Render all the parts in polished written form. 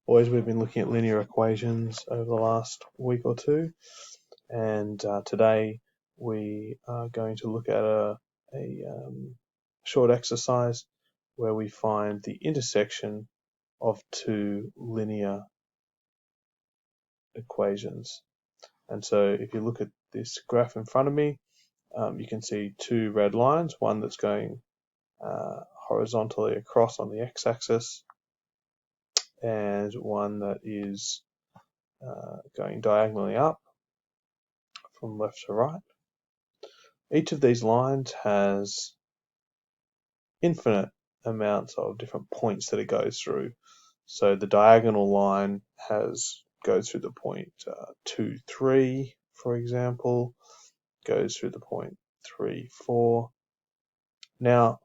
Boys, we've been looking at linear equations over the last week or two, and today we are going to look at a short exercise where we find the intersection of two linear equations. And so if you look at this graph in front of me, you can see two red lines, one that's going horizontally across on the x-axis and one that is going diagonally up from left to right. Each of these lines has infinite amounts of different points that it goes through. So the diagonal line goes through the point 2, 3, for example, goes through the point 3, 4. Now,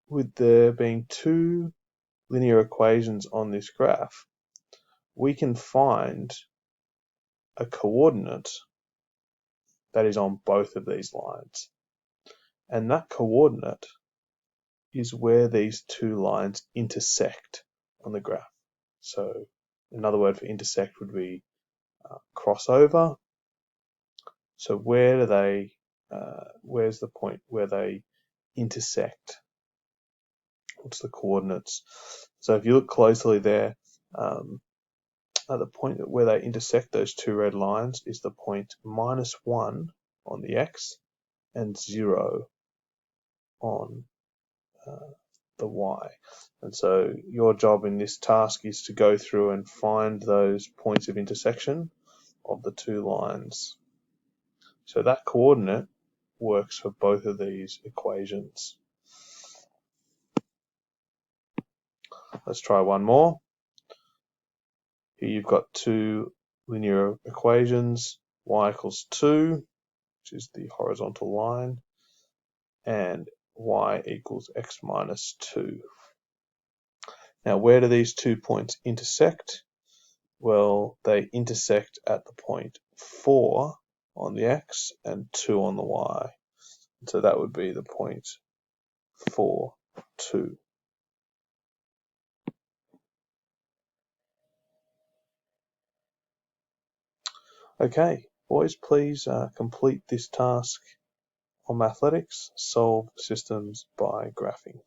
with there being two linear equations on this graph, we can find a coordinate that is on both of these lines. And that coordinate is where these two lines intersect on the graph. So another word for intersect would be crossover. So where's the point where they intersect? What's the coordinates? So if you look closely there, at the point where they intersect, those two red lines, is the point -1 on the x and 0 on the y. And so your job in this task is to go through and find those points of intersection of the two lines. So that coordinate works for both of these equations. Let's try one more. Here you've got two linear equations, y equals 2, which is the horizontal line, and y equals x minus 2. Now, where do these 2 points intersect? Well, they intersect at the point 4 on the x and 2 on the y. So that would be the point 4, 2. Okay, boys, please complete this task on Mathletics, solve systems by graphing.